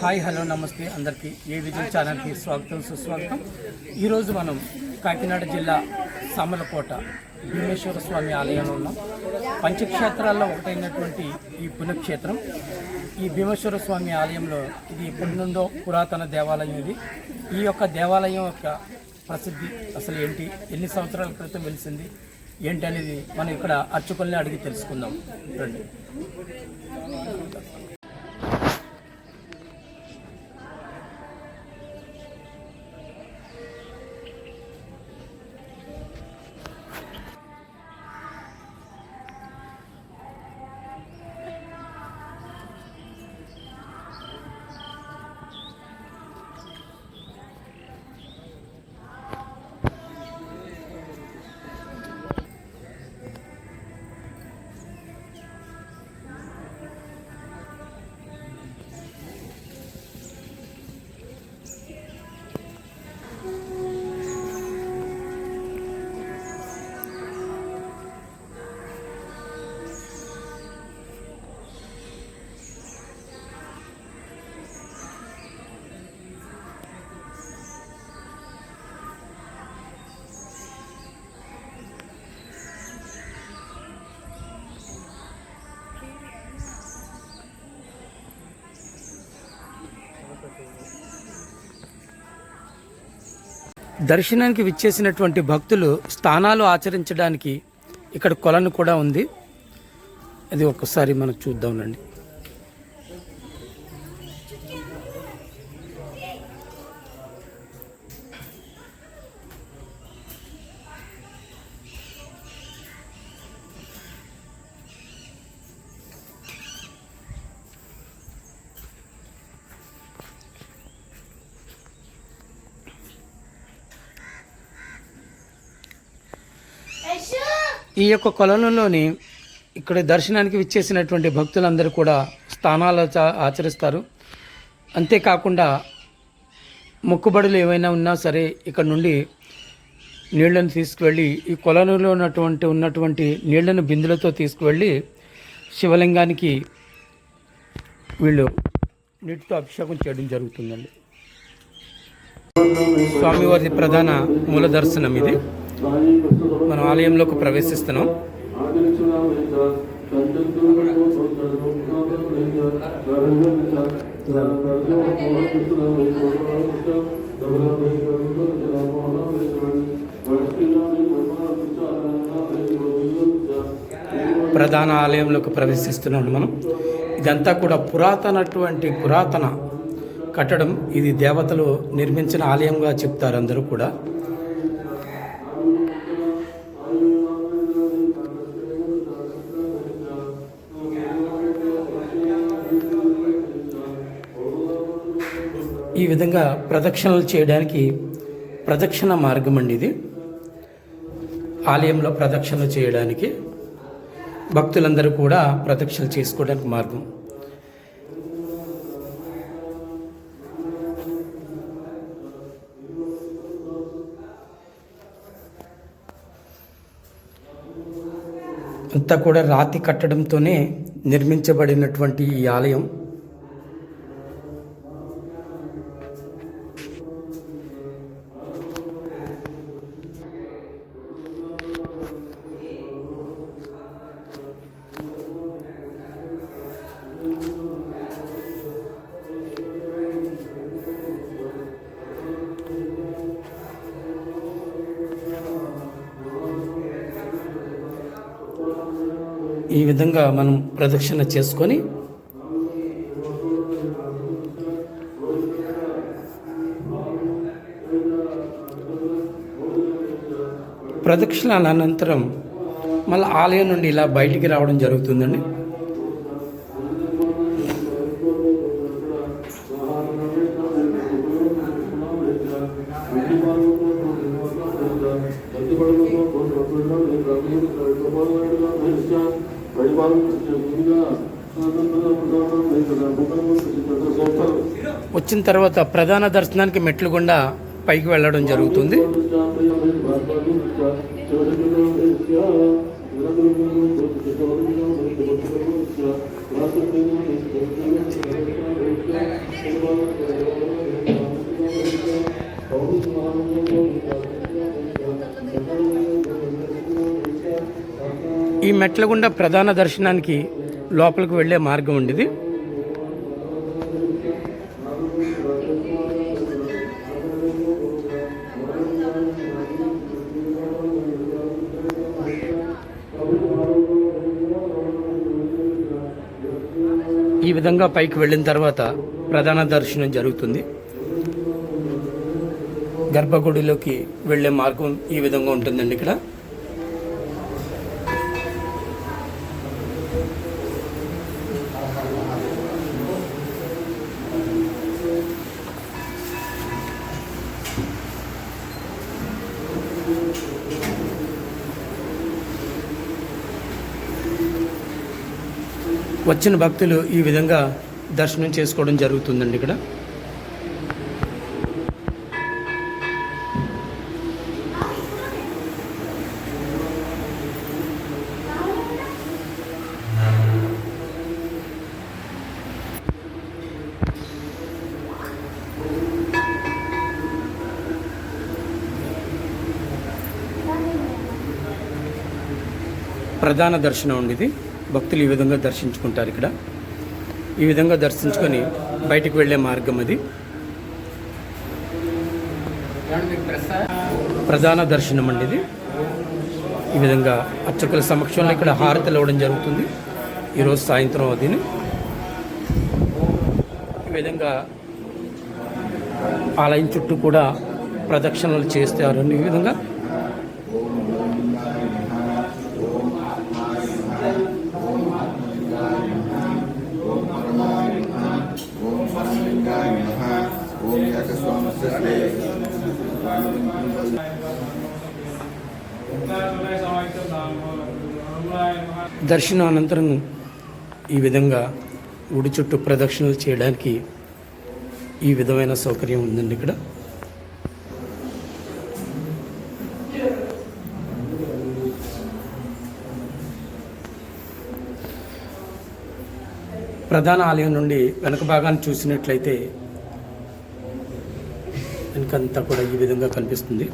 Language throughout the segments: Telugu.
హాయ్ హలో నమస్తే అందరికీ ఏ విజయ్ ఛానల్కి స్వాగతం సుస్వాగతం. ఈరోజు మనం కాకినాడ జిల్లా సామర్లకోట భీమేశ్వర స్వామి ఆలయంలో ఉన్నాం. పంచక్షేత్రాల్లో ఒకటైనటువంటి ఈ పుణ్యక్షేత్రం, ఈ భీమేశ్వర స్వామి ఆలయంలో ఇది ఎప్పటి నుండో పురాతన దేవాలయం. ఈ యొక్క దేవాలయం యొక్క ప్రసిద్ధి అసలు ఏంటి, ఎన్ని సంవత్సరాల క్రితం వెలిసింది ఏంటి అనేది మనం ఇక్కడ అర్చకుల్ని అడిగి తెలుసుకుందాం రండి. దర్శనానికి విచ్చేసినటువంటి భక్తులు స్నానాలు ఆచరించడానికి ఇక్కడ కొలను కూడా ఉంది. అది ఒక్కసారి మనం చూద్దాంలండి. ఈ యొక్క కొలనులోని ఇక్కడ దర్శనానికి విచ్చేసినటువంటి భక్తులందరూ కూడా స్నానాలు ఆచరిస్తారు. అంతేకాకుండా మొక్కుబడులు ఏవైనా ఉన్నా సరే ఇక్కడ నుండి నీళ్లను తీసుకువెళ్ళి ఈ కొలనులో ఉన్నటువంటి నీళ్లను బిందులతో తీసుకువెళ్ళి శివలింగానికి వీళ్ళు నీటితో అభిషేకం చేయడం జరుగుతుందండి. స్వామివారి ప్రధాన మూల దర్శనం ఇది. మనం ఆలయంలోకి ప్రవేశిస్తున్నాం. ప్రధాన ఆలయంలోకి ప్రవేశిస్తున్నాం మనం. ఇదంతా కూడా పురాతన కట్టడం. ఇది దేవతలు నిర్మించిన ఆలయంగా చెప్తారు అందరూ కూడా. ఈ విధంగా ప్రదక్షిణలు చేయడానికి ప్రదక్షిణ మార్గం అండి ఇది. ఆలయంలో ప్రదక్షిణలు చేయడానికి భక్తులందరూ కూడా ప్రదక్షిణలు చేసుకోవడానికి మార్గం. అంతా కూడా రాతి కట్టడంతోనే నిర్మించబడినటువంటి ఈ ఆలయం. ఈ విధంగా మనం ప్రదక్షిణ చేసుకొని ప్రదక్షిణ అనంతరం మళ్ళీ ఆలయం నుండి ఇలా బయటికి రావడం జరుగుతుందండి. వచ్చిన తర్వాత ప్రధాన దర్శనానికి మెట్లు గుండా పైకి వెళ్ళడం జరుగుతుంది. ఈ మెట్ల గుండా ప్రధాన దర్శనానికి లోపలికి వెళ్ళే మార్గం ఉండేది. ఈ విధంగా పైకి వెళ్ళిన తర్వాత ప్రధాన దర్శనం జరుగుతుంది. గర్భగుడిలోకి వెళ్ళే మార్గం ఈ విధంగా ఉంటుందండి. ఇక్కడ వచ్చిన భక్తులు ఈ విధంగా దర్శనం చేసుకోవడం జరుగుతుందండి. ఇక్కడ ప్రధాన దర్శనం ఉండేది. భక్తులు ఈ విధంగా దర్శించుకుంటారు. ఇక్కడ ఈ విధంగా దర్శించుకొని బయటికి వెళ్ళే మార్గం అది. ప్రధాన దర్శనం అండి ఇది. ఈ విధంగా అర్చకుల సమక్షంలో ఇక్కడ హారతులు ఇవ్వడం జరుగుతుంది. ఈరోజు సాయంత్రం అదిని ఈ విధంగా ఆలయం చుట్టూ కూడా ప్రదక్షిణలు చేస్తారు. ఈ విధంగా దర్శనం అనంతరం ఈ విధంగా గుడి చుట్టూ ప్రదక్షిణలు చేయడానికి ఈ విధమైన సౌకర్యం ఉందండి. ఇక్కడ ప్రధాన ఆలయం నుండి వెనక భాగాన్ని చూసినట్లయితే వెనకంతా కూడా ఈ విధంగా కనిపిస్తుంది.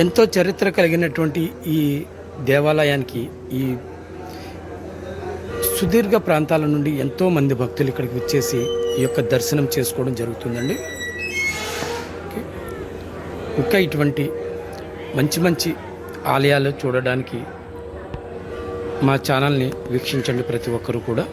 ఎంతో చరిత్ర కలిగినటువంటి ఈ దేవాలయానికి ఈ సుదీర్ఘ ప్రాంతాల నుండి ఎంతోమంది భక్తులు ఇక్కడికి వచ్చేసి ఈ యొక్క దర్శనం చేసుకోవడం జరుగుతుందండి. ఇంకా ఇటువంటి మంచి మంచి ఆలయాలు చూడడానికి మా ఛానల్ని వీక్షించండి ప్రతి ఒక్కరూ కూడా.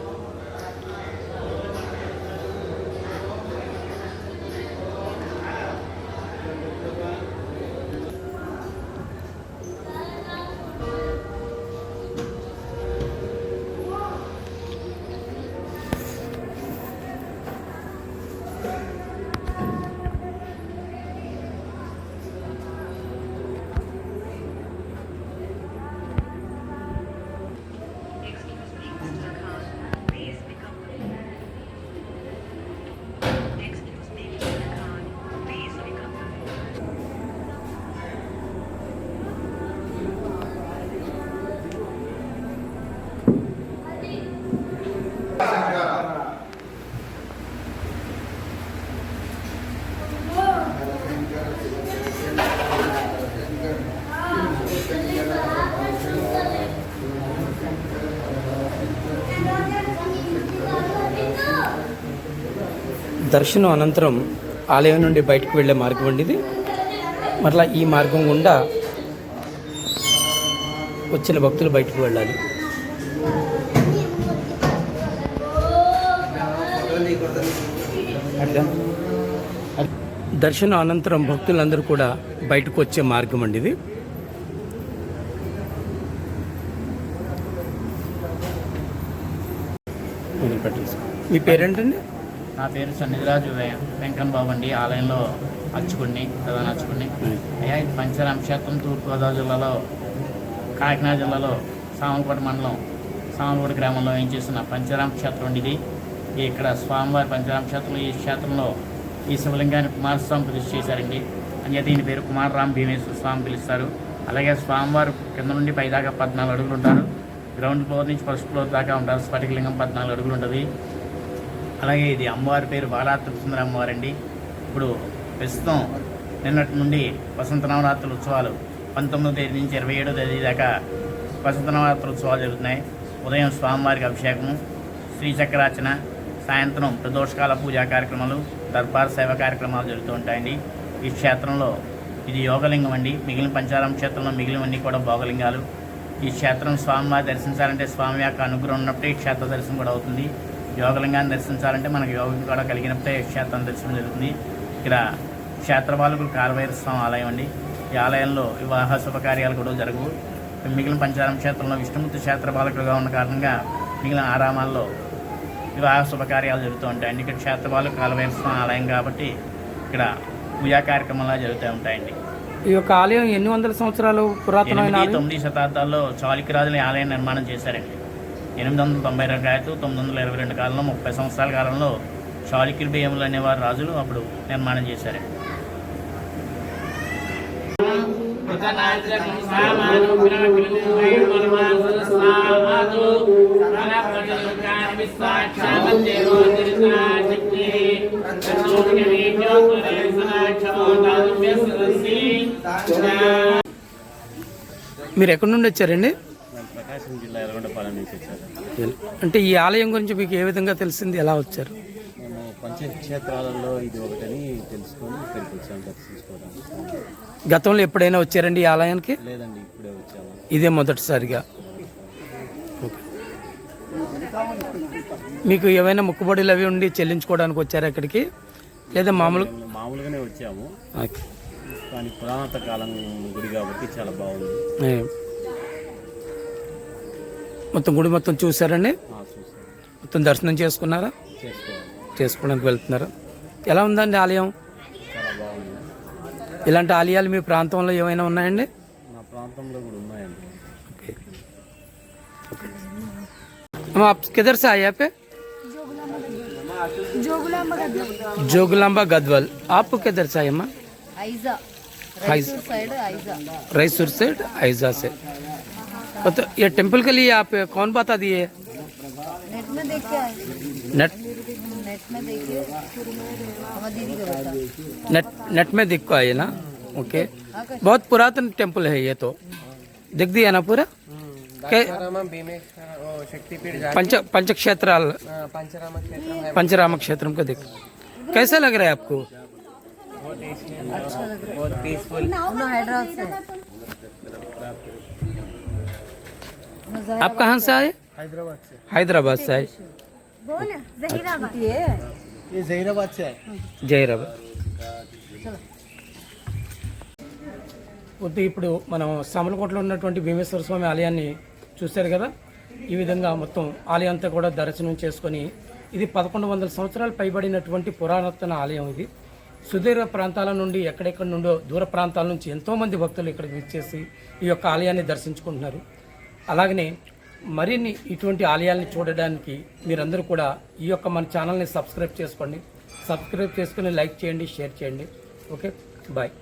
దర్శనం అనంతరం ఆలయం నుండి బయటకు వెళ్ళే మార్గం అండి ఇది. మరలా ఈ మార్గం గుండా వచ్చిన భక్తులు బయటకు వెళ్ళాలి. దర్శనం అనంతరం భక్తులందరూ కూడా బయటకు వచ్చే మార్గం అండి ఇది. మీ పేరేంటండి? నా పేరు సన్నిధిరాజు వెంకన్న బాబు అండి. ఆలయంలో అర్చకుడిని, ప్రధాన అర్చకుడిని. అయ్యా, ఇది పంచరామ క్షేత్రం తూర్పుగోదావరి జిల్లాలో, కాకినాడ జిల్లాలో సామలకోట మండలం సామలకోట గ్రామంలో ఏం చేసిన పంచరామ క్షేత్రం అండి ఇది. ఇక్కడ స్వామివారి పంచరామ క్షేత్రం. ఈ క్షేత్రంలో ఈ శివలింగాన్ని కుమారస్వామి ప్రతిష్ఠ చేశారండి. అంటే దీని పేరు కుమారరామ భీమేశ్వర స్వామి పిలుస్తారు. అలాగే స్వామివారు కింద నుండి పైదాకా 14 అడుగులు ఉంటారు. గ్రౌండ్ ఫ్లోర్ నుంచి ఫస్ట్ ఫ్లోర్ దాకా ఉంటారు. స్ఫటికలింగం 14 అడుగులు ఉంటుంది. అలాగే ఇది అమ్మవారి పేరు బాలా త్రిపుర అమ్మవారు అండి. ఇప్పుడు ప్రస్తుతం నిన్నటి నుండి వసంత నవరాత్రుల ఉత్సవాలు 19వ తేదీ నుంచి 27వ తేదీ దాకా వసంత నవరాత్రుల ఉత్సవాలు జరుగుతున్నాయి. ఉదయం స్వామివారికి అభిషేకము, శ్రీచక్రార్చన, సాయంత్రం ప్రదోషకాల పూజా కార్యక్రమాలు, దర్బార్ సేవ కార్యక్రమాలు జరుగుతూ ఉంటాయండి. ఈ క్షేత్రంలో ఇది యోగలింగం అండి. మిగిలిన పంచారామ క్షేత్రంలో మిగిలినవన్నీ కూడా భోగలింగాలు. ఈ క్షేత్రం స్వామివారి దర్శించాలంటే స్వామి యొక్క అనుగ్రహం ఉన్నప్పుడే ఈ క్షేత్ర దర్శనం కూడా అవుతుంది. యోగలింగాన్ని దర్శించాలంటే మనకు యోగం కూడా కలిగినప్పుడే క్షేత్రం దర్శనం జరుగుతుంది. ఇక్కడ క్షేత్రపాలకులు కాలభైరవ స్వామి ఆలయం అండి. ఈ ఆలయంలో వివాహ శుభకార్యాలు కూడా జరగవు. మిగిలిన పంచారామ క్షేత్రంలో విష్ణుమూర్తి క్షేత్రపాలకులుగా ఉన్న కారణంగా మిగిలిన ఆరామాల్లో వివాహ శుభకార్యాలు జరుగుతూ ఉంటాయండి. ఇక్కడ క్షేత్రపాలకులు కాలభైరవ స్వామి ఆలయం కాబట్టి ఇక్కడ పూజా కార్యక్రమాలు జరుగుతూ ఉంటాయండి. ఈ యొక్క ఆలయం ఎన్ని వందల సంవత్సరాలు పురాతనమైన? 9 శతాబ్దాల్లో చాళుక్యరాజులు ఈ ఆలయం నిర్మాణం చేశారండి. 892 922 కాలంలో 30 సంవత్సరాల కాలంలో చాళుక్యులు భీములు అనేవారు రాజులు అప్పుడు నిర్మాణం చేశారండి. మీరు ఎక్కడి నుండి వచ్చారండి? ప్రకాశం జిల్లా ఎర్రగొండపాలెం నుంచి వచ్చారు. అంటే ఈ ఆలయం గురించి మీకు ఏ విధంగా తెలిసింది, ఎలా వచ్చారు? మేము పంచక్షేత్రాలలో ఇది ఒకటని తెలుసుకొని ఇక్కడికి వచ్చాము దర్శించుకోవడానికి. గతంలో ఎప్పుడైనా వచ్చారండి ఈ ఆలయానికి? లేదండి, ఇప్పుడే వచ్చాము. ఇదే మొదటిసారిగా. ఓకే. మీకు ఏమైనా మొక్కుబడులు అవి ఉండి చెల్లించుకోవడానికి వచ్చారా ఇక్కడికి, లేదా మామూలుగానే వచ్చాము? కానీ పురాతన కాలం గుడి కాబట్టి చాలా బాగుంది. మొత్తం గుడి మొత్తం చూసారండి? మొత్తం దర్శనం చేసుకున్నారా? చేసుకోవడానికి వెళ్తున్నారా? ఎలా ఉందండి ఆలయం? చాలా బాగుంది. ఇలాంటి ఆలయాలు మీ ప్రాంతంలో ఏమైనా ఉన్నాయండి? మా ప్రాంతంలో కూడా ఉన్నాయండి. ఓకే. आप किधर से आए यहाँ पे? जोगलांबा गदवल. आप किधर से आए? रायचूर साइड आइजा से. तो ये टेम्पल के लिए आप कौन बता दिए? नेट में देख के आए. नेट में देखिए, हमारी दीदी को बता. नेट में देख को आए ना? ओके. बहुत पुरातन टेम्पल है ये, तो देख दिया ना पूरा? पंचक्षेत्राल पंचराम क्षेत्र को देख कैसा लग रहा है आपको? अच्छा लग रहा है, बहुत पीसफुल. हम हैदराबाद से. आप कहाँ से आए? हैदराबाद से आए. ये జైరాబాద్ से జైరాబాద్. ఇప్పుడు మనం సామలకోటలో ఉన్నటువంటి భీమేశ్వర స్వామి ఆలయాన్ని చూశారు కదా. ఈ విధంగా మొత్తం ఆలయం అంతా కూడా దర్శనం చేసుకొని, ఇది 1100 సంవత్సరాలు పైబడినటువంటి పురాతన ఆలయం. ఇది సుదూర ప్రాంతాల నుండి, ఎక్కడెక్కడ నుండో దూర ప్రాంతాల నుంచి ఎంతోమంది భక్తులు ఇక్కడికి విచ్చేసి ఈ యొక్క ఆలయాన్ని దర్శించుకుంటున్నారు. అలాగనే మరిన్ని ఇటువంటి ఆలయాల్ని చూడడానికి మీరందరూ కూడా ఈ యొక్క మన ఛానల్ని సబ్స్క్రైబ్ చేసుకోండి. సబ్స్క్రైబ్ చేసుకుని లైక్ చేయండి, షేర్ చేయండి. Okay, bye.